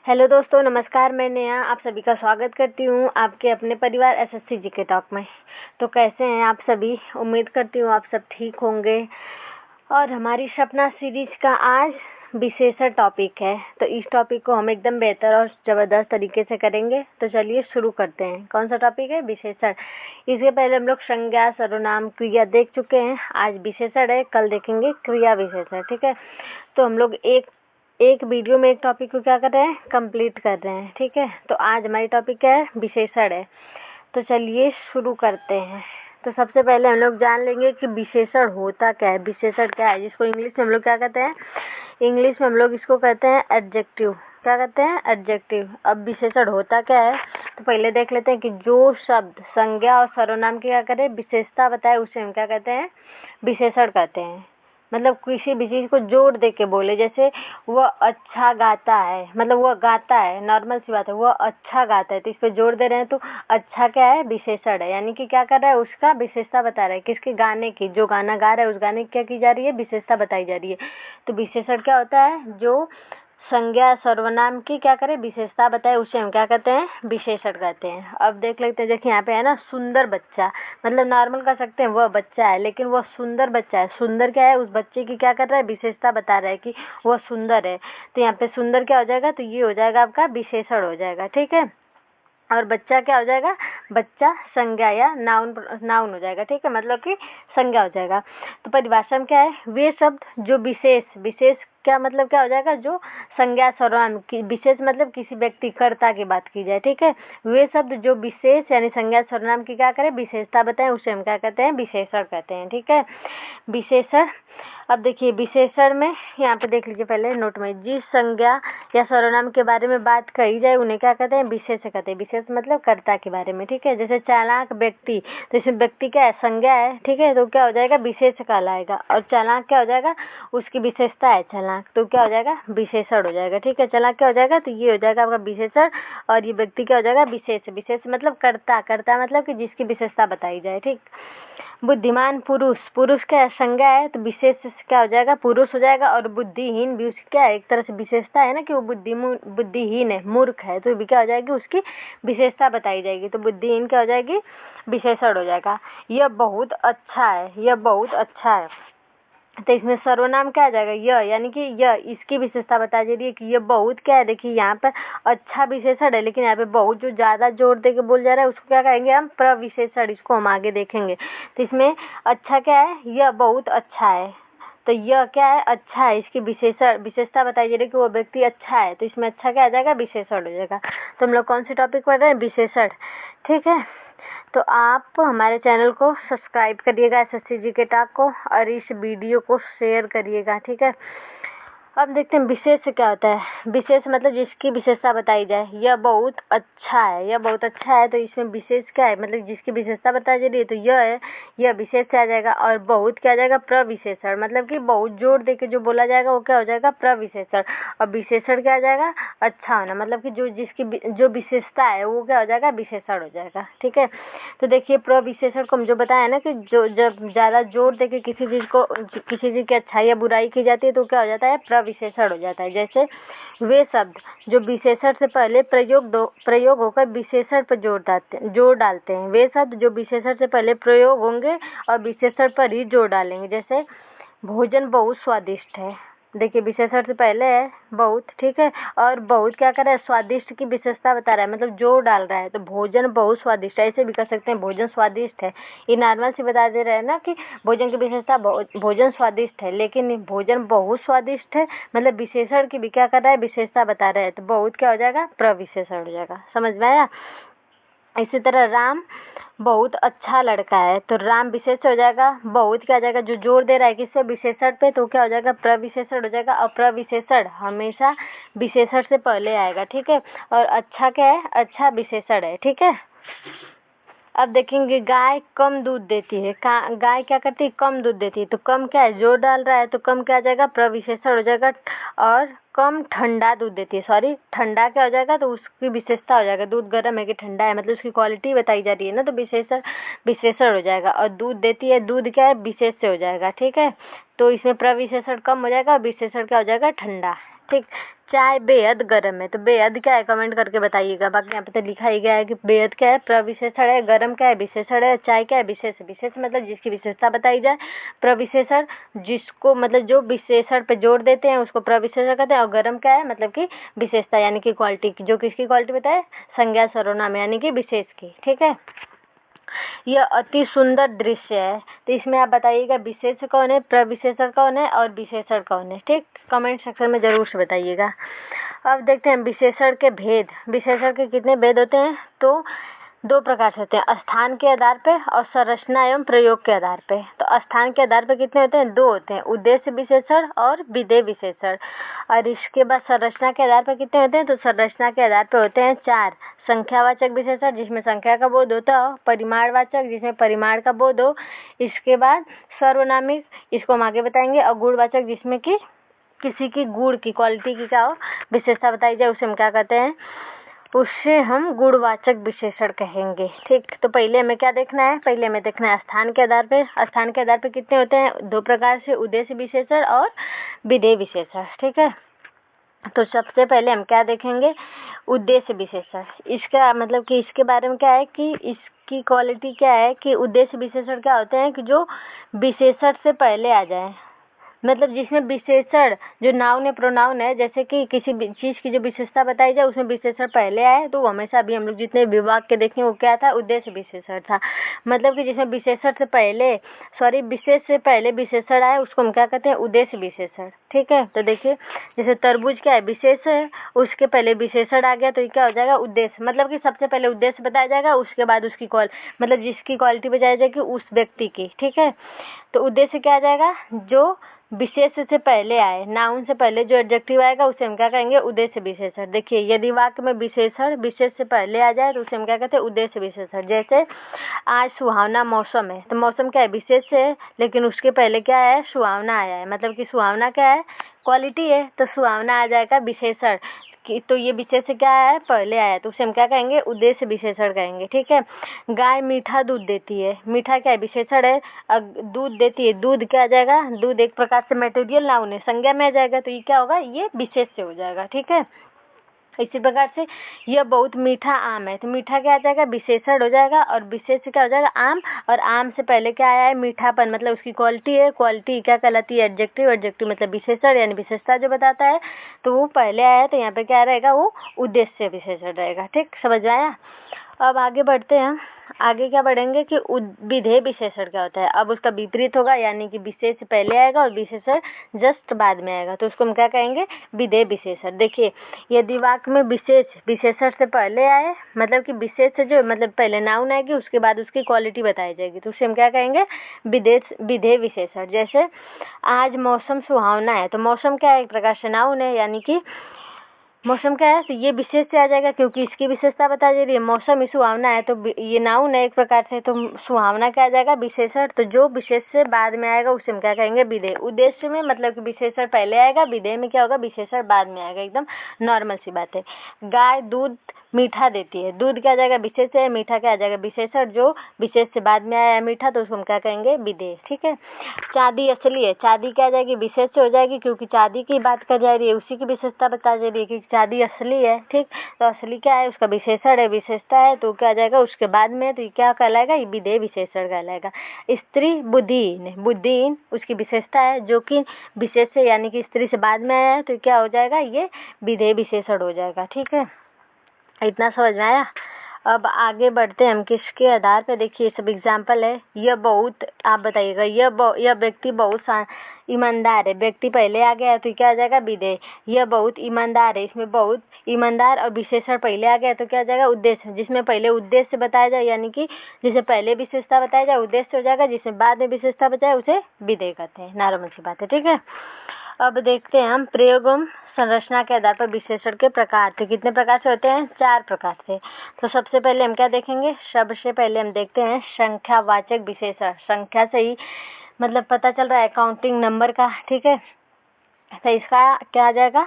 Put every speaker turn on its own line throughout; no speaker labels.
Hello दोस्तों, नमस्कार। मैं नेहा आप सभी का स्वागत करती हूँ आपके अपने परिवार एसएससी जीके टॉक में। तो कैसे हैं आप सभी? उम्मीद करती हूँ आप सब ठीक होंगे। और हमारी सपना सीरीज का आज विशेषण टॉपिक है, तो इस टॉपिक को हम एकदम बेहतर और ज़बरदस्त तरीके से करेंगे। तो चलिए शुरू करते हैं। कौन सा टॉपिक है? विशेषण। इसके पहले हम लोग संज्ञा, सर्वनाम, क्रिया देख चुके हैं। आज विशेषण है, कल देखेंगे क्रिया विशेषण। ठीक है, तो हम लोग एक वीडियो में एक टॉपिक को क्या कर रहे हैं? कंप्लीट कर रहे हैं। ठीक है, तो आज हमारी टॉपिक क्या है? विशेषण है। तो चलिए शुरू करते हैं। तो सबसे पहले हम लोग जान लेंगे कि विशेषण होता क्या है। विशेषण क्या है, जिसको इंग्लिश में हम लोग क्या कहते हैं? इंग्लिश में हम लोग इसको कहते हैं एडजेक्टिव। क्या कहते हैं? एडजेक्टिव। अब विशेषण होता क्या है, तो पहले देख लेते हैं कि जो शब्द संज्ञा और सर्वनाम की क्या करें, विशेषता बताए, उसे हम क्या कहते हैं? विशेषण कहते हैं। मतलब किसी भी चीज को जोड़ दे के बोले, जैसे वह अच्छा गाता है, मतलब वह गाता है, नॉर्मल सी बात है, वह अच्छा गाता है, तो इस पे जोड़ दे रहे हैं, तो अच्छा क्या है? विशेषण है। यानी कि क्या कर रहा है? उसका विशेषता बता रहा है। किसके? गाने की। जो गाना गा रहा है उस गाने की क्या की जा रही है? विशेषता बताई जा रही है। तो विशेषण क्या होता है? जो संज्ञा सर्वनाम की क्या करे? विशेषता बताए, उसे हम क्या कहते हैं? विशेषण कहते हैं। अब देख लेते हैं। देखिए यहाँ पे है ना, सुंदर बच्चा, मतलब नॉर्मल कह सकते हैं वह बच्चा है, लेकिन वह सुंदर बच्चा है। सुंदर क्या है? उस बच्चे की क्या कर रहा है? विशेषता बता रहा है कि वह सुंदर है। तो यहाँ पे सुंदर क्या हो जाएगा? तो ये हो जाएगा आपका विशेषण हो जाएगा। ठीक है, और बच्चा क्या हो जाएगा? बच्चा संज्ञा या नाउन हो जाएगा। ठीक है, मतलब कि संज्ञा हो जाएगा। तो परिभाषा में क्या है? वे शब्द जो विशेष क्या मतलब क्या हो जाएगा? जो संज्ञा सर्वनाम की विशेष मतलब किसी व्यक्ति कर्ता की बात की जाए। ठीक है, वे शब्द जो विशेष यानी संज्ञा सर्वनाम की क्या करें? विशेषता बताएं, उसे हम क्या कहते हैं? विशेषण कहते हैं। ठीक है, विशेषण। अब देखिए विशेषण में यहाँ पे देख लीजिए पहले नोट में, जिस संज्ञा या सर्वनाम के बारे में बात कही जाए उन्हें क्या कहते हैं? विशेष कहते हैं। विशेष मतलब कर्ता के बारे में। ठीक है, जैसे चालाक व्यक्ति, तो इसमें व्यक्ति क्या है? संज्ञा है। ठीक है, तो क्या हो जाएगा? विशेष कहलाएगा। और चालाक क्या हो जाएगा? उसकी विशेषता है चालाक, तो क्या हो जाएगा? विशेषण हो जाएगा। ठीक है, चालाक क्या हो जाएगा? तो ये हो जाएगा आपका विशेषण। और ये व्यक्ति क्या हो जाएगा? विशेष मतलब कर्ता मतलब कि जिसकी विशेषता बताई जाए। ठीक, बुद्धिमान पुरुष क्या है? संज्ञा है, तो विशेष क्या हो जाएगा? पुरुष हो जाएगा। और बुद्धिहीन भी उसकी क्या है? एक तरह से विशेषता है ना, कि वो बुद्धिहीन है, मूर्ख है, तो भी क्या हो जाएगी? उसकी विशेषता बताई जाएगी। तो बुद्धिहीन क्या हो जाएगी? विशेषण हो जाएगा। यह बहुत अच्छा है, यह बहुत अच्छा है, तो इसमें सर्वनाम क्या आ जाएगा? यह, यानी कि यह इसकी विशेषता बताई जा रही है कि यह बहुत क्या है? देखिए यहाँ पर अच्छा विशेषण है, लेकिन यहाँ पे बहुत जो ज्यादा जोर दे के बोल जा रहा है उसको क्या कहेंगे हम? प्रविशेषण। इसको हम आगे देखेंगे। तो इसमें अच्छा क्या है? यह बहुत अच्छा है, तो यह क्या है? अच्छा है, इसकी विशेषता बताई जा रही है कि वो व्यक्ति अच्छा है, तो इसमें अच्छा क्या आ जाएगा? विशेषण हो जाएगा। तो हम लोग कौन सी टॉपिक पढ़ रहे हैं? विशेषण। ठीक है, तो आप हमारे चैनल को सब्सक्राइब करिएगा, एसएससी जीके टॉक को, और इस वीडियो को शेयर करिएगा। ठीक है, अब देखते हैं विशेष क्या होता है। विशेष मतलब जिसकी विशेषता बताई जाए। यह बहुत अच्छा है, यह बहुत अच्छा है, तो इसमें विशेष क्या है? मतलब जिसकी विशेषता बताई जा रही है, तो यह है, यह विशेष क्या आ जाएगा? और बहुत क्या आ जाएगा? प्रविशेषण। मतलब कि बहुत जोर दे के जो बोला जाएगा वो क्या हो जाएगा? प्रविशेषण। और विशेषण क्या आ जाएगा? अच्छा होना, मतलब कि जो विशेषता है वो क्या हो जाएगा? विशेषण हो जाएगा। ठीक है, तो देखिए प्रविशेषण को हम जो बताया ना, कि जो जब ज्यादा जोर दे के किसी चीज की अच्छाई या बुराई की जाती है तो क्या हो जाता है? प्रविशेषण हो जाता है। जैसे वे शब्द जो विशेषण से पहले प्रयोग होकर विशेषण पर जोर डालते हैं। वे शब्द जो विशेषण से पहले प्रयोग होंगे और विशेषण पर ही जोर डालेंगे। जैसे भोजन बहुत स्वादिष्ट है, देखिए विशेषण से पहले है बहुत। ठीक है, और बहुत क्या कर रहा है? स्वादिष्ट की विशेषता बता रहा है, मतलब जोर डाल रहा है, तो भोजन बहुत स्वादिष्ट है, ऐसे भी कर सकते हैं भोजन स्वादिष्ट है। ये नॉर्मल से बता दे रहे हैं ना कि भोजन की विशेषता भोजन स्वादिष्ट है, लेकिन भोजन बहुत स्वादिष्ट है, मतलब विशेषण की भी क्या कर रहा है? विशेषता बता रहा है, तो बहुत क्या हो जाएगा? प्रविशेषण हो जाएगा। समझ में आया? इसी तरह राम बहुत अच्छा लड़का है, तो राम विशेष हो जाएगा। बहुत क्या हो जाएगा? जो जोर दे रहा है किससे? विशेषण पे, तो क्या हो जाएगा? प्रविशेषण हो जाएगा। और प्रविशेषण हमेशा विशेषण से पहले आएगा। ठीक है, और अच्छा क्या है? अच्छा विशेषण है। ठीक है, अब देखेंगे गाय कम दूध देती है। गाय क्या करती है? कम दूध देती है, तो कम क्या है? जोर डाल रहा है, तो कम क्या आ जाएगा? प्रविशेषण हो जाएगा। और कम ठंडा दूध देती है, सॉरी ठंडा क्या हो जाएगा? तो उसकी विशेषता हो जाएगा। दूध गर्म है कि ठंडा है, मतलब उसकी क्वालिटी बताई जा रही है ना, तो विशेषण हो जाएगा। और दूध देती है, दूध क्या है? विशेष से हो जाएगा। ठीक है, तो इसमें प्रविशेषण कम हो जाएगा और विशेषण क्या हो जाएगा? ठंडा। ठीक, चाय बेहद गर्म है। तो बेहद क्या है कमेंट करके बताइएगा। बाकी यहाँ पे तो लिखा ही गया है कि बेहद क्या है प्रविशेषण है, गर्म क्या है विशेषण है, चाय क्या है विशेष। विशेष मतलब जिसकी विशेषता बताई जाए। प्रविशेषण जिसको मतलब जो विशेषण पे जोर देते हैं उसको प्रविशेषण कहते हैं। और गर्म क्या है मतलब कि विशेषता यानी कि क्वालिटी, जो किसकी क्वालिटी बताए, संज्ञा सर्वनाम यानी कि विशेष की। ठीक है, यह अति सुंदर दृश्य है। तो इसमें आप बताइएगा विशेष कौन है, प्रविशेषण कौन है और विशेषण कौन है। ठीक, कमेंट सेक्शन में जरूर से बताइएगा। अब देखते हैं विशेषण के भेद। विशेषण के कितने भेद होते हैं, तो 2 प्रकार से होते हैं, स्थान के आधार पे और संरचना एवं प्रयोग के आधार पे। तो स्थान के आधार पे कितने होते हैं, 2 होते हैं, उद्देश्य विशेषण और विधेय विशेषण। और इसके बाद संरचना के आधार पर कितने होते हैं, तो संरचना के आधार पे होते हैं 4, संख्यावाचक विशेषण जिसमें संख्या का बोध होता हो, परिमाणवाचक जिसमें परिमाण का बोध हो, इसके बाद सर्वनामिक, इसको हम आगे बताएंगे, और गुणवाचक जिसमें कि किसी की गुण की क्वालिटी की क्या हो, विशेषता बताई जाए, उसे हम क्या कहते हैं, उससे हम गुणवाचक विशेषण कहेंगे। ठीक, तो पहले हमें क्या देखना है, पहले हमें देखना है स्थान के आधार पे। स्थान के आधार पे कितने होते हैं, 2 प्रकार से, उद्देश्य विशेषण और विधेय विशेषण। ठीक है, तो सबसे पहले हम क्या देखेंगे, उद्देश्य विशेषण। इसका मतलब कि इसके बारे में क्या है कि इसकी क्वालिटी क्या है कि उद्देश्य विशेषण क्या होते हैं कि जो विशेषण से पहले आ जाए। मतलब जिसमें विशेषण जो नाउन है, प्रोनाउन है, जैसे कि किसी चीज की जो विशेषता बताई जाए उसमें विशेषण पहले आए, तो हमेशा अभी हम लोग जितने विभाग के देखें वो क्या था, उद्देश्य विशेषण था। मतलब कि जिसमें विशेषण से पहले विशेष से पहले विशेषण आए उसको हम क्या कहते हैं, उद्देश्य विशेषण। ठीक है, तो देखिए जैसे तरबूज क्या है, विशेष है, उसके पहले विशेषण आ गया तो ये क्या हो जाएगा, उद्देश्य। मतलब कि सबसे पहले उद्देश्य बताया जाएगा, उसके बाद उसकी मतलब जिसकी क्वालिटी बताई जाएगी उस व्यक्ति की। ठीक है, तो उद्देश्य क्या आ जाएगा, जो विशेष से पहले आए, नाउन से पहले जो एडजेक्टिव आएगा उसे हम क्या कहेंगे, उद्देश्य विशेषण। देखिए यदि वाक्य में विशेषण विशेष से पहले आ जाए तो उसे हम क्या कहते हैं, उद्देश्य विशेषण। जैसे आज सुहावना मौसम है, तो मौसम क्या है, विशेष है, लेकिन उसके पहले क्या है, सुहावना आया है। मतलब कि सुहावना क्या है, क्वालिटी है, तो सुहावना आ जाएगा विशेषण। तो ये विशेष से क्या है, पहले आया, तो उसे हम क्या कहेंगे, उद्देश्य विशेषण कहेंगे। ठीक है, गाय मीठा दूध देती है, मीठा क्या है, विशेषण है, दूध देती है, दूध क्या आ जाएगा, दूध एक प्रकार से मटेरियल नाउन है, संज्ञा में आ जाएगा, तो ये क्या होगा, ये विशेष से हो जाएगा। ठीक है, इसी प्रकार से यह बहुत मीठा आम है, तो मीठा क्या आ जाएगा, विशेषण हो जाएगा, और विशेष से क्या हो जाएगा, आम, और आम से पहले क्या आया है, मीठापन, मतलब उसकी क्वालिटी है, क्वालिटी क्या कहलाती है, एडजेक्टिव, एडजेक्टिव मतलब विशेषण यानी विशेषता जो बताता है, तो वो पहले आया है, तो यहाँ पे क्या रहेगा, वो उद्देश्य विशेषण रहेगा। ठीक, समझ आया। अब आगे बढ़ते हैं, आगे क्या बढ़ेंगे कि विधेय विशेषण क्या होता है। अब उसका विपरीत होगा, यानी कि विशेष पहले आएगा और विशेषण जस्ट बाद में आएगा, तो उसको हम क्या कहेंगे, विधेय विशेषण। देखिए यदि वाक्य में विशेषण से पहले आए, मतलब कि विशेष से जो मतलब पहले नाउन आएगी उसके बाद उसकी क्वालिटी बताई जाएगी, तो उसे हम क्या कहेंगे, विधेय विशेषण। जैसे आज मौसम सुहावना है, तो मौसम क्या है, एक प्रकार से नाउन है, यानी कि मौसम क्या है, तो ये विशेष से आ जाएगा क्योंकि इसकी विशेषता बता जा रही है, मौसम ही सुहावना है, तो ये नाउन है एक प्रकार से, तो सुहावना क्या आ जाएगा, विशेषण। तो जो विशेष से बाद में आएगा उसे हम क्या कहेंगे, विधेय। उद्देश्य में मतलब कि विशेषण पहले आएगा, विधेय में क्या होगा, विशेषण बाद में आएगा, एकदम नॉर्मल सी बात है। गाय दूध मीठा देती है, दूध क्या आ जाएगा, विशेष है, मीठा क्या आ जाएगा, विशेषण, जो विशेष से बाद में आया है मीठा, तो उसको हम क्या कहेंगे, विधेय। ठीक है, चांदी असली है, चांदी क्या आ जाएगी, विशेष से हो जाएगी, क्योंकि चांदी की बात कर जा रही है, उसी की विशेषता बता जा रही है कि चांदी असली है। ठीक, तो असली क्या है, उसका विशेषण है, विशेषता है, तो क्या आ जाएगा उसके बाद में, तो ये क्या कहलाएगा, ये विधेय विशेषण कहलाएगा। स्त्री बुद्धिहीन, बुद्धिहीन उसकी विशेषता है, जो कि विशेष से यानी कि स्त्री से बाद में आया है, तो क्या हो जाएगा, ये विधेय विशेषण हो जाएगा। ठीक है, इतना समझ में आया। अब आगे बढ़ते हैं हम किसके आधार पे, देखिए सब एग्जाम्पल है। यह बहुत, आप बताइएगा, यह व्यक्ति बहुत ईमानदार है, व्यक्ति पहले आ गया तो क्या आ जाएगा, विधेय। यह बहुत ईमानदार है, इसमें बहुत ईमानदार और विशेषण पहले आ गया तो क्या आ जाएगा, उद्देश्य। जिसमें पहले उद्देश्य बताया जाए, यानी कि जिसे पहले विशेषता बताया जाए उद्देश्य हो जाएगा, जिसमें बाद में विशेषता बताए उसे विधेय कहते हैं। नॉर्मल सी बात है। ठीक है, अब देखते हैं हम प्रयोग एवं संरचना के आधार पर विशेषण के प्रकार। तो कितने प्रकार से होते हैं, 4 प्रकार से। तो सबसे पहले हम क्या देखेंगे, सबसे पहले हम देखते हैं संख्यावाचक विशेषण। संख्या से ही मतलब पता चल रहा है, काउंटिंग नंबर का। ठीक है, तो इसका क्या आ जाएगा,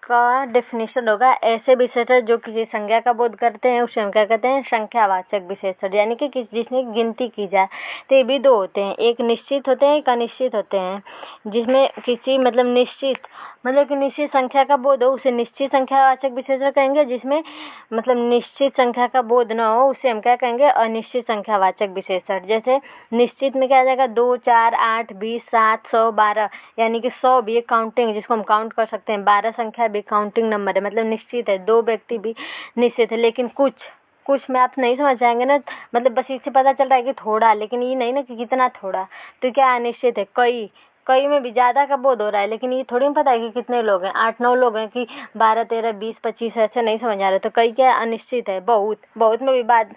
का डेफिनेशन होगा, ऐसे विशेषण जो किसी संज्ञा का बोध करते हैं उसे हम क्या कहते हैं, संख्यावाचक विशेषण, यानी कि जिसमें गिनती की जाए। तो ये भी दो होते हैं, एक निश्चित होते हैं, एक अनिश्चित होते हैं। जिसमें किसी मतलब निश्चित मतलब कि निश्चित संख्या का बोध हो उसे निश्चित संख्यावाचक विशेषण कहेंगे, जिसमें मतलब निश्चित संख्या का बोध न हो उसे हम क्या कहेंगे, अनिश्चित संख्यावाचक विशेषण। जैसे निश्चित में क्या आ जाएगा, 2, 4, 8, 20, 7, 100, 12, यानी कि 100 भी एक काउंटिंग जिसको हम काउंट कर सकते हैं, 12 संख्या भी काउंटिंग नंबर है, मतलब निश्चित है। 2 व्यक्ति भी निश्चित है। लेकिन कुछ में आप नहीं समझ जाएंगे ना, मतलब बस इससे पता चल रहा है कि थोड़ा, लेकिन ये नहीं ना कि कितना थोड़ा, तो क्या अनिश्चित है। कई में भी ज्यादा का बोध हो रहा है, लेकिन ये थोड़ी पता है कि कितने लोग हैं, 8-9 लोग हैं कि 12, 13, 20, 25 ऐसे नहीं समझ आ रहे, तो कई क्या अनिश्चित है। बहुत में भी बात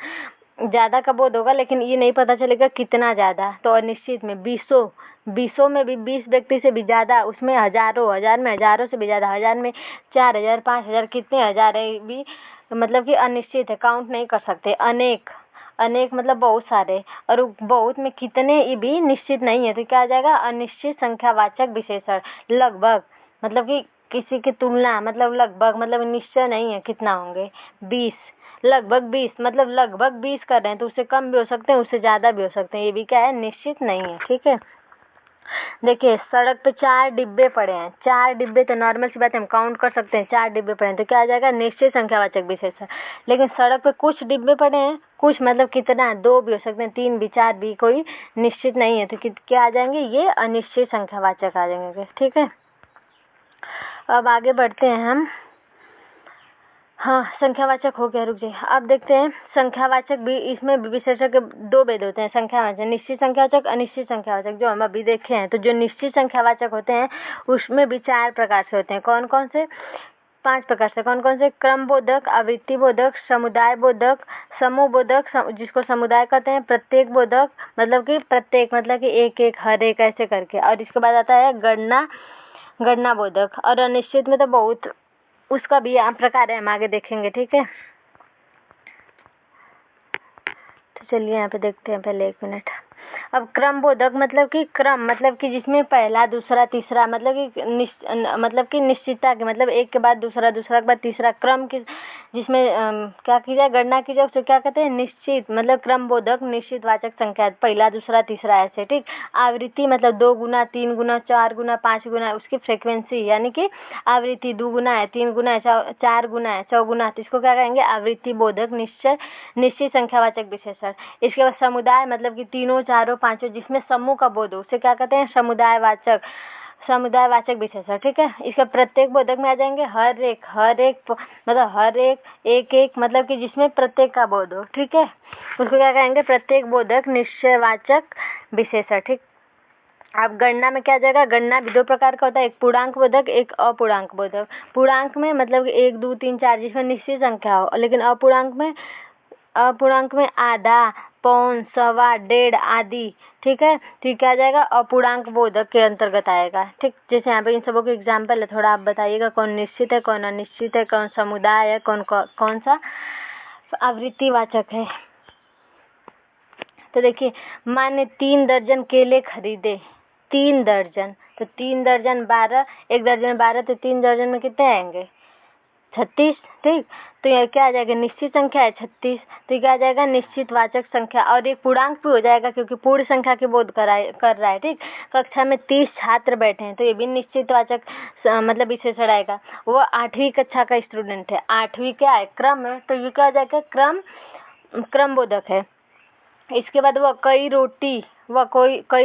ज्यादा का बोध होगा, लेकिन ये नहीं पता चलेगा कितना ज्यादा, तो अनिश्चित में। 20 में भी 20 व्यक्ति से भी ज्यादा, उसमें हजार में हजारों से भी ज्यादा, 1000 में 4000, 5000, कितने हजार है भी मतलब कि अनिश्चित है, काउंट नहीं कर सकते। अनेक मतलब बहुत सारे, और बहुत में कितने ये भी निश्चित नहीं है, तो क्या आ जाएगा, अनिश्चित संख्यावाचक विशेषण। लगभग मतलब कि किसी की तुलना, मतलब लगभग मतलब निश्चय नहीं है कितना होंगे। 20 लगभग 20 मतलब लगभग 20 कर रहे हैं, तो उससे कम भी हो सकते हैं, उससे ज्यादा भी हो सकते हैं, ये भी क्या है, निश्चित नहीं है। ठीक है, देखिए सड़क पे 4 डिब्बे पड़े हैं, 4 डिब्बे तो नॉर्मल सी बात है, हम काउंट कर सकते हैं, 4 डिब्बे पड़े हैं, तो क्या आ जाएगा, निश्चित संख्यावाचक विशेषण। लेकिन सड़क पे कुछ डिब्बे पड़े हैं, कुछ मतलब कितना, 2 भी हो सकते हैं, 3 भी, 4 भी, कोई निश्चित नहीं है, तो क्या आ जाएंगे, ये अनिश्चित संख्यावाचक आ जाएंगे। ठीक है, अब आगे बढ़ते हैं हम। हाँ, संख्यावाचक हो गया, रुक जाइए। अब देखते हैं संख्यावाचक भी, इसमें विशेषण के 2 भेद होते हैं, संख्यावाचक, निश्चित संख्यावाचक, अनिश्चित संख्यावाचक, जो हम अभी देखे हैं। तो जो निश्चित संख्यावाचक होते हैं उसमें भी 4 प्रकार से होते हैं। कौन कौन से, 5 प्रकार से। कौन कौन से, क्रम बोधक, आवृत्ति बोधक, समुदाय बोधक, समूह बोधक, जिसको समुदाय कहते हैं, प्रत्येक बोधक मतलब कि प्रत्येक मतलब कि एक एक, हर एक, ऐसे करके। और इसके बाद आता है गणना बोधक। और अनिश्चित में तो बहुत, उसका भी प्रकार है, हम आगे देखेंगे। ठीक है, तो चलिए यहाँ पे देखते हैं, पहले 1 मिनट। अब क्रम बोधक मतलब कि क्रम मतलब कि जिसमें पहला, दूसरा, तीसरा, मतलब कि निश्चितता के, मतलब एक के बाद दूसरा, दूसरा के बाद तीसरा, क्रम की जिसमें क्या की जाए, गणना की जाए, उसे क्या कहते हैं, निश्चित मतलब क्रम बोधक, निश्चित वाचक संख्या, पहला, दूसरा, तीसरा, ऐसे। ठीक, आवृत्ति मतलब 2 गुना, 3 गुना, 4 गुना, 5 गुना, उसकी फ्रीक्वेंसी, यानी कि आवृत्ति 2 गुना है, 3 गुना है, 4 गुना है, 4 गुना, तो इसको क्या कहेंगे, आवृत्ति बोधक निश्चित संख्यावाचक विशेषण। इसके बाद समुदाय मतलब कि 3, 4, 5, जिसमें समूह का बोध हो, उसे क्या कहते हैं, समुदायवाचक विशेषण। ठीक है, इसका प्रत्येक बोधक में आ जाएंगे हर एक मतलब हर एक मतलब कि जिसमें प्रत्येक का बोध हो। ठीक है, उसको क्या कहेंगे, प्रत्येक बोधक निश्चयवाचक विशेषण। ठीक, अब गणना में क्या आ जाएगा, गणना भी 2 प्रकार का होता है, एक पूर्णांक बोधक, एक अपूर्णांक बोधक। पूर्णांक में मतलब 1, 2, 3, 4 जिसमें निश्चित संख्या हो, लेकिन अपूर्णांक में आधा, पौन, सवा, डेढ़ आदि। ठीक है, तो क्या आ जाएगा, अपूर्णांक बोधक के अंतर्गत आएगा। ठीक, जैसे यहाँ पे इन सबों के एग्जाम्पल है, थोड़ा आप बताइएगा कौन निश्चित है, कौन अनिश्चित है, कौन समुदाय है, कौन सा आवृत्तिवाचक है। तो देखिए, माने 3 दर्जन केले खरीदे, 3 दर्जन, तो 3 दर्जन 12, 1 दर्जन 12, तो 3 दर्जन में कितने आएंगे, 36। ठीक, तो यह क्या आ जाएगा, निश्चित संख्या है 36, तो क्या आ जाएगा, निश्चित वाचक संख्या। और एक पूर्णांक भी हो जाएगा क्योंकि पूर्ण संख्या के बोध कर रहा है। ठीक, कक्षा में 30 छात्र बैठे हैं, तो ये भी निश्चित वाचक मतलब विशेषण आएगा। वो 8वीं कक्षा का स्टूडेंट है, 8वीं क्या है, क्रम है, तो ये क्या आ जाएगा, क्रम बोधक है। इसके बाद वह कई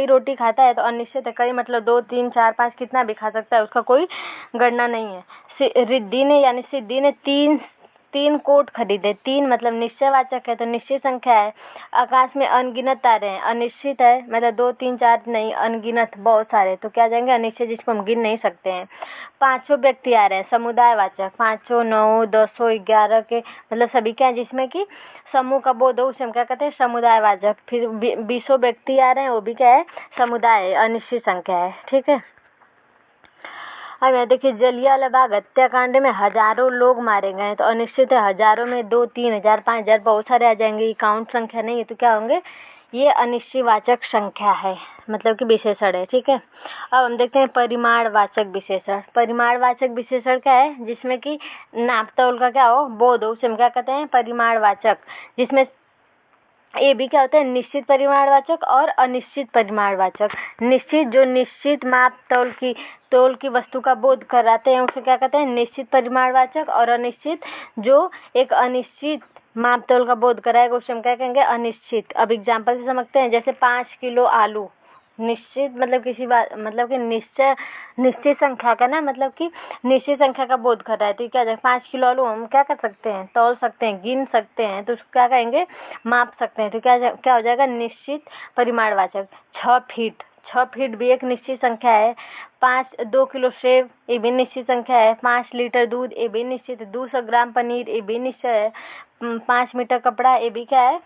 रोटी खाता है, तो अनिश्चित है, कई मतलब 2, 3, 4, 5 कितना भी खा सकता है, उसका कोई गणना नहीं है। सिद्धि ने 3 कोट खरीदे, 3 मतलब निश्चयवाचक है, तो निश्चित संख्या है। आकाश में अनगिनत तारे हैं, अनिश्चित है, मतलब 2, 3, 4 नहीं, अनगिनत बहुत सारे, तो क्या जाएंगे, अनिश्चित, जिसको हम गिन नहीं सकते हैं। 5 व्यक्ति आ रहे हैं, समुदायवाचक, 5, 9, 10, 11 के मतलब सभी क्या है, जिसमें कि समूह का बोध हो, उसे हम क्या कहते हैं, समुदायवाचक। फिर 20 व्यक्ति आ रहे हैं, वो भी क्या है, समुदाय है, अनिश्चित संख्या है। ठीक है, अब यहाँ देखिए, जलियांवाला बाग हत्याकांड में हजारों लोग मारे गए हैं, तो अनिश्चित है, हजारों में 2, 3 हजार, 5 हजार बहुत सारे आ जाएंगे, ये काउंट संख्या नहीं है, तो क्या होंगे, ये अनिश्चयवाचक संख्या है, मतलब कि विशेषण है। ठीक है, अब हम देखते हैं परिमाणवाचक विशेषण। परिमाणवाचक विशेषण क्या है? जिसमें कि नाप तौल का क्या हो, बोध हो, उसे हम क्या कहते हैं? परिमाणवाचक। जिसमें ये भी क्या होता है? निश्चित परिमाणवाचक और अनिश्चित परिमाणवाचक। निश्चित, जो निश्चित माप तौल की वस्तु का बोध कराते हैं उसे क्या कहते हैं? निश्चित परिमाणवाचक। और अनिश्चित, जो एक अनिश्चित माप तौल का बोध कराएगा उसे हम क्या कहेंगे? अनिश्चित। अब एग्जाम्पल से समझते हैं, जैसे 5 किलो आलू। निश्चित मतलब किसी बात, मतलब कि निश्चित संख्या का ना, मतलब कि निश्चित संख्या का बोध कर रहा है। तो क्या जाए 5 किलो आलू हम क्या कर सकते हैं? तौल सकते हैं, गिन सकते हैं, तो उसको क्या कहेंगे? माप सकते हैं। तो क्या हो जाएगा? निश्चित परिमाणवाचक। 6 फीट भी एक निश्चित संख्या है। 2 किलो सेब, ये भी निश्चित संख्या है। 5 लीटर दूध, ये भी निश्चित है। 200 ग्राम पनीर, ये भी निश्चित है। 5 मीटर कपड़ा, ये भी क्या है?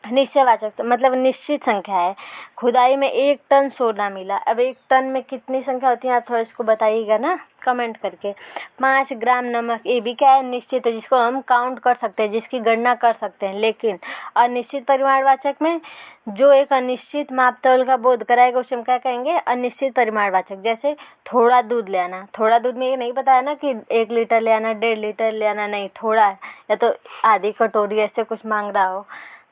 निश्चयवाचक, मतलब निश्चित संख्या है। खुदाई में 1 टन सोना मिला। अब 1 टन में कितनी संख्या होती है? आप थोड़ा इसको बताइएगा ना कमेंट करके। 5 ग्राम नमक, ये भी क्या है? निश्चित है, जिसको हम काउंट कर सकते हैं, जिसकी गणना कर सकते हैं। लेकिन अनिश्चित परिमाणवाचक में जो एक अनिश्चित माप तौल का बोध कराएगा उसे हम क्या कहेंगे? अनिश्चित परिमाणवाचक। जैसे थोड़ा दूध ले आना, थोड़ा दूध में ये नहीं बताया ना कि 1 लीटर ले आना, 1.5 लीटर ले आना, नहीं, थोड़ा, या तो आधी कटोरी ऐसे कुछ मांग रहा हो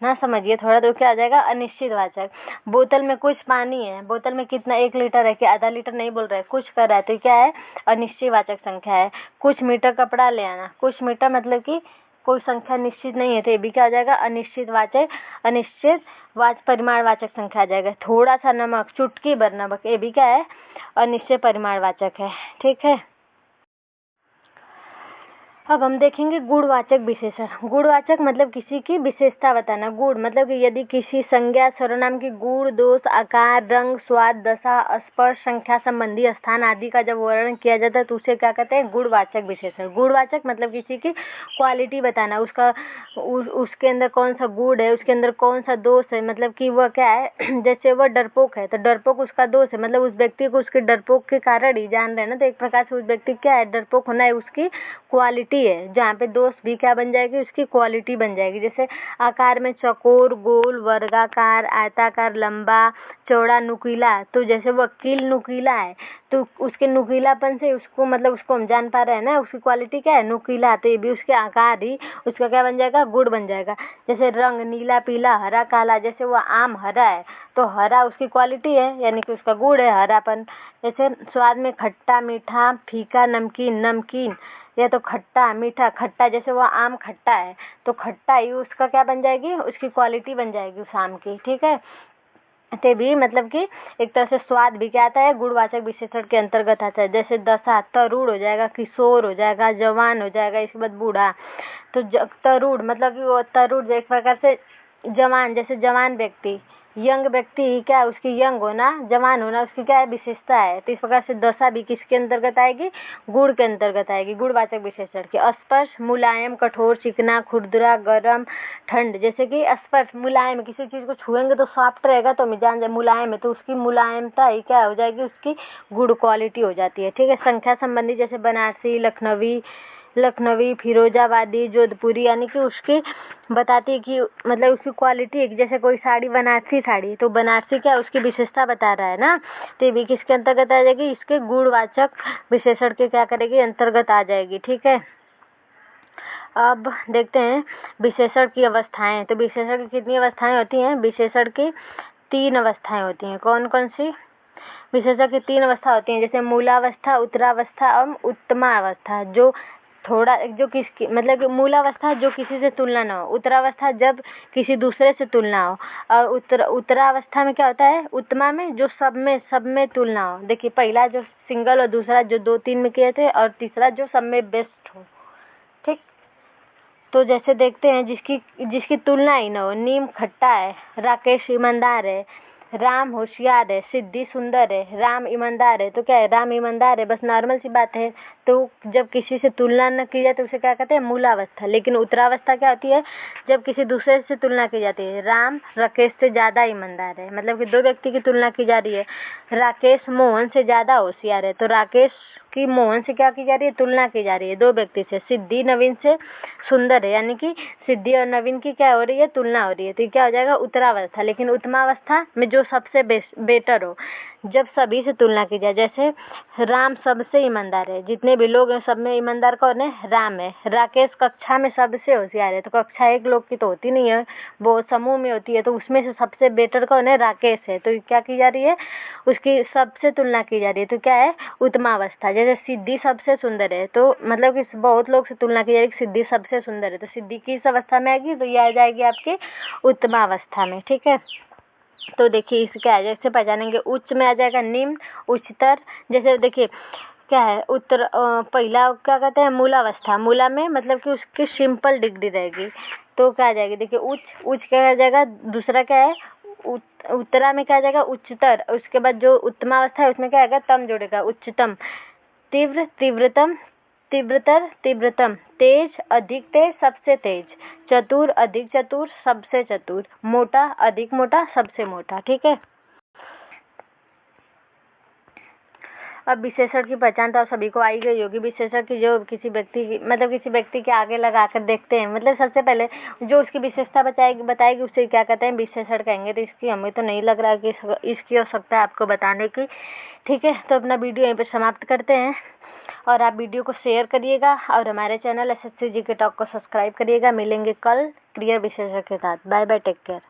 ना, समझिए। थोड़ा तो क्या आ जाएगा? अनिश्चितवाचक। बोतल में कुछ पानी है, बोतल में कितना? 1 लीटर है कि आधा लीटर? नहीं बोल रहा है, कुछ कर रहा है, तो क्या है? अनिश्चितवाचक संख्या है। कुछ मीटर कपड़ा ले आना, कुछ मीटर मतलब कि कोई संख्या निश्चित नहीं है, तो ये भी क्या आ जाएगा? अनिश्चित परिमाणवाचक संख्या आ जाएगा। थोड़ा सा नमक, चुटकी भर नमक, ये भी क्या है? अनिश्चित परिमाणवाचक है। ठीक है, अब हम देखेंगे गुणवाचक विशेषण। गुणवाचक मतलब किसी की विशेषता बताना। गुण मतलब कि यदि किसी संज्ञा सर्वनाम की गुण, दोष, आकार, रंग, स्वाद, दशा, स्पर्श, संख्या संबंधी स्थान आदि का जब वर्णन किया जाता है तो उसे क्या कहते हैं? गुणवाचक विशेषण। गुणवाचक मतलब किसी की क्वालिटी बताना, उसके अंदर कौन सा गुण है, उसके अंदर कौन सा दोष है, मतलब कि वह क्या है जैसे वह डरपोक है तो डरपोक उसका दोष है, मतलब उस व्यक्ति को उसके डरपोक के कारण ही जान रहे हैं ना, तो एक प्रकार से उस व्यक्ति क्या है? डरपोक होना है उसकी क्वालिटी है। जहाँ पे दोष भी क्या बन जाएगी? उसकी क्वालिटी बन जाएगी। जैसे आकार में चौकोर, गोल, वर्गाकार, आयताकार, लंबा, चौड़ा, नुकीला, तो जैसे वकील नुकीला है तो उसके नुकीलापन से उसको, मतलब उसको हम जान पा रहे हैं ना, उसकी क्वालिटी क्या है? नुकीला। तो ये भी उसके आकार ही उसका क्या बन जाएगा? गुण बन जाएगा। जैसे रंग नीला, पीला, हरा, काला, जैसे वो आम हरा है तो हरा उसकी क्वालिटी है, यानी कि उसका गुण है हरापन। जैसे स्वाद में खट्टा, मीठा, फीका, नमकीन, या तो खट्टा, मीठा, खट्टा, जैसे वो आम खट्टा है तो खट्टा ही उसका क्या बन जाएगी? उसकी क्वालिटी बन जाएगी उस आम की। ठीक है, ते भी मतलब कि एक तरह से स्वाद भी क्या आता है? गुणवाचक विशेषण के अंतर्गत आता है। जैसे दशा, तरुण हो जाएगा, किशोर हो जाएगा, जवान हो जाएगा, इसके बाद बूढ़ा। तो तरुण मतलब कि वो तरुण एक प्रकार से जवान, जैसे जवान व्यक्ति, यंग व्यक्ति, क्या उसकी यंग होना, जवान होना उसकी क्या है? विशेषता है। तो इस प्रकार से दशा भी किसके अंतर्गत आएगी? गुण के अंतर्गत आएगी, गुणवाचक विशेषण के। स्पर्श मुलायम, कठोर, चिकना, खुरदुरा, गरम, ठंड, जैसे कि स्पर्श मुलायम, किसी चीज को छुएंगे तो सॉफ्ट रहेगा तो मिजान जाए, मुलायम है तो उसकी मुलायमता ही क्या हो जाएगी? उसकी गुड क्वालिटी हो जाती है। ठीक है, संख्या संबंधी जैसे बनारसी, लखनवी, फिरोजाबादी, जोधपुरी, यानी कि उसकी बताती है कि मतलब उसकी क्वालिटी है कि जैसे कोई साड़ी बनारसी साड़ी, तो बनारसी क्या उसकी विशेषता बता रहा है ना, तो ये भी किसके अंतर्गत आ जाएगी? इसके गुणवाचक विशेषण के क्या करेगी? अंतर्गत आ जाएगी। ठीक है, अब देखते हैं विशेषण की अवस्थाएं। तो विशेषण की कितनी अवस्थाएं होती हैं? विशेषण की 3 अवस्थाएं होती हैं। कौन कौन सी? विशेषण की 3 अवस्था होती हैं, जैसे मूलावस्था, उत्तरावस्था और उत्तमावस्था। जो किसकी मतलब कि मूलावस्था जो किसी से तुलना ना हो, उत्तरावस्था जब किसी दूसरे से तुलना हो, और उत्तरावस्था में क्या होता है? उत्तमा में जो सब में तुलना हो। देखिए, पहला जो सिंगल और दूसरा जो 2-3 में किए थे, और तीसरा जो सब में बेस्ट हो। ठीक, तो जैसे देखते हैं जिसकी तुलना ही ना हो। नीम खट्टा है, राकेश ईमानदार है, राम होशियार है, सिद्धि सुंदर है, राम ईमानदार है, तो क्या है? राम ईमानदार है, बस नॉर्मल सी बात है। तो जब किसी से तुलना न की जाए तो उसे क्या कहते हैं? मूलावस्था। लेकिन उत्तरावस्था क्या होती है? जब किसी दूसरे से तुलना की जाती है। राम राकेश से ज्यादा ईमानदार है, मतलब कि 2 व्यक्ति की तुलना की जा रही है। राकेश मोहन से ज्यादा होशियार है, तो राकेश उसकी मोहन से क्या की जा रही है, तुलना की जा रही है 2 व्यक्ति से। सिद्धि नवीन से सुंदर है, यानी कि सिद्धि और नवीन की क्या हो रही है, तुलना हो रही है। तो ये क्या हो जाएगा, उत्तरावस्था। लेकिन उत्तमावस्था में जो सबसे बेटर हो, जब सभी से तुलना की जाए। जैसे राम सबसे ईमानदार है, जितने भी लोग हैं सब में ईमानदार कौन है, राम है। राकेश कक्षा में सबसे होशियार है, तो कक्षा एक लोग की तो होती नहीं है, वो समूह में होती है, तो उसमें से सबसे बेटर कौन है, राकेश है। तो क्या की जा रही है, उसकी सबसे तुलना की जा रही है। तो क्या है, उत्तमावस्था। जैसे सिद्धि सबसे सुंदर है, तो मतलब कि बहुत लोग से तुलना की जा रही है, सिद्धि सबसे सुंदर है, तो सिद्धि किस अवस्था में आएगी, तो ये आ जाएगी आपके उत्तमावस्था में। ठीक है, तो देखिए इसके आ जैसे पहचानेंगे, उच्च में आ जाएगा निम्न, उच्चतर। जैसे देखिए क्या है, पहला क्या कहते हैं, मूलावस्था। मूला में मतलब कि उसकी सिंपल डिग्री रहेगी, तो क्या आ जाएगी, देखिए उच्च क्या आ जाएगा। दूसरा क्या है, उत्तरा में क्या आ जाएगा, उच्चतर। उसके बाद जो उत्तमावस्था है उसमें क्या आएगा, तम जोड़ेगा, उच्चतम। तीव्र, तीव्रतम, तीव्रतर, तीव्रतम। तेज, अधिक तेज, सबसे तेज। चतुर, अधिक चतुर, सबसे चतुर। मोटा, अधिक मोटा, सबसे मोटा। ठीक है, अब विशेषण की पहचान तो आप सभी को आई गई होगी। विशेषण की जो किसी व्यक्ति के आगे लगा कर देखते हैं, मतलब सबसे पहले जो उसकी विशेषता बताएगी उसे क्या कहते हैं, विशेषण कहेंगे। तो इसकी हमें तो नहीं लग रहा कि इसकी आवश्यकता है आपको बताने की। ठीक है, तो अपना वीडियो यहीं पर समाप्त करते हैं, और आप वीडियो को शेयर करिएगा और हमारे चैनल SSC GK टॉक को सब्सक्राइब करिएगा। मिलेंगे कल क्रिया विशेषण के साथ। Bye bye, take care.